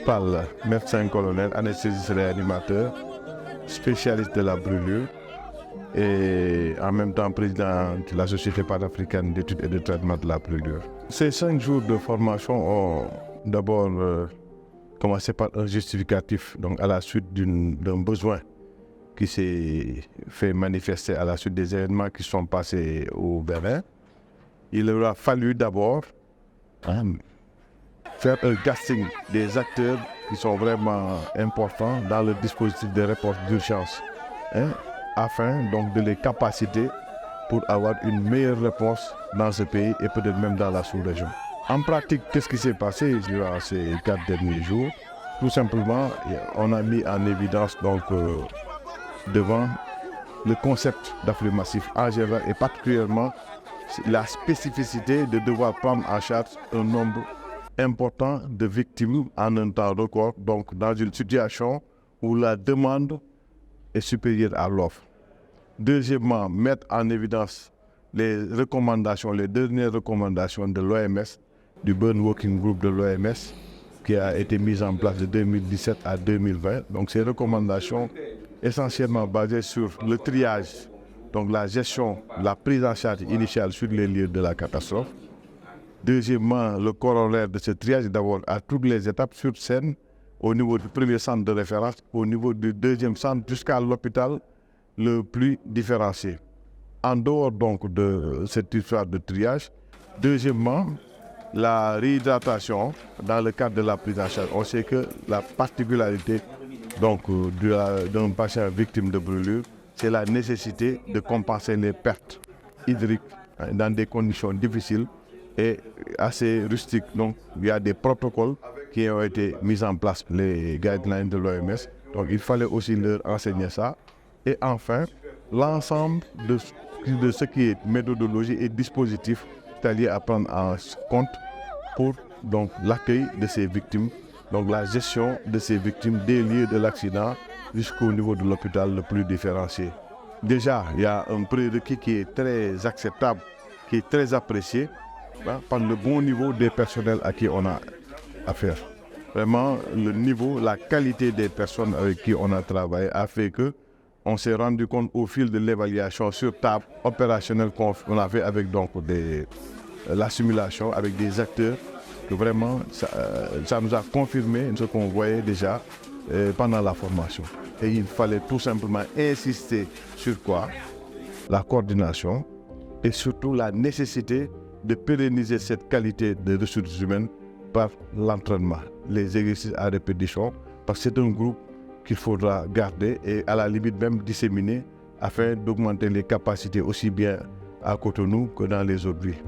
Parle médecin colonel, anesthésiste réanimateur, spécialiste de la brûlure et en même temps président de la Société panafricaine d'études et de traitement de la brûlure. Ces 5 jours de formation ont d'abord commencé par un justificatif, donc à la suite d'un besoin qui s'est fait manifester à la suite des événements qui sont passés au Bénin. Il aura fallu d'abord faire un casting des acteurs qui sont vraiment importants dans le dispositif de réponse d'urgence, afin donc de les capaciter pour avoir une meilleure réponse dans ce pays et peut-être même dans la sous-région. En pratique, qu'est-ce qui s'est passé durant ces 4 derniers jours? Tout simplement, on a mis en évidence donc devant le concept d'afflux massif en général et particulièrement la spécificité de devoir prendre en charge un nombre important de victimes en un temps record, donc dans une situation où la demande est supérieure à l'offre. Deuxièmement, mettre en évidence les recommandations, les dernières recommandations de l'OMS, du Burn Working Group de l'OMS, qui a été mise en place de 2017 à 2020. Donc ces recommandations essentiellement basées sur le triage, donc la gestion, la prise en charge initiale sur les lieux de la catastrophe. Deuxièmement, le corollaire de ce triage, d'abord à toutes les étapes sur scène, au niveau du premier centre de référence, au niveau du deuxième centre, jusqu'à l'hôpital le plus différencié. En dehors donc de cette histoire de triage, deuxièmement, la réhydratation dans le cadre de la prise en charge. On sait que la particularité donc d'un patient victime de brûlure, c'est la nécessité de compenser les pertes hydriques dans des conditions difficiles et assez rustiques. Donc il y a des protocoles qui ont été mis en place, les guidelines de l'OMS. Donc il fallait aussi leur enseigner ça. Et enfin, l'ensemble de ce qui est méthodologie et dispositif, c'est-à-dire à prendre en compte pour donc l'accueil de ces victimes, donc la gestion de ces victimes des lieux de l'accident jusqu'au niveau de l'hôpital le plus différencié. Déjà, il y a un prérequis qui est très acceptable, qui est très apprécié par le bon niveau des personnels à qui on a affaire. Vraiment, le niveau, la qualité des personnes avec qui on a travaillé a fait que on s'est rendu compte au fil de l'évaluation sur table opérationnelle qu'on a fait avec donc la simulation avec des acteurs, que vraiment ça nous a confirmé ce qu'on voyait déjà pendant la formation. Et il fallait tout simplement insister sur quoi? La coordination et surtout la nécessité de pérenniser cette qualité de ressources humaines par l'entraînement, les exercices à répétition, parce que c'est un groupe qu'il faudra garder et à la limite même disséminer afin d'augmenter les capacités aussi bien à Cotonou que dans les autres villes.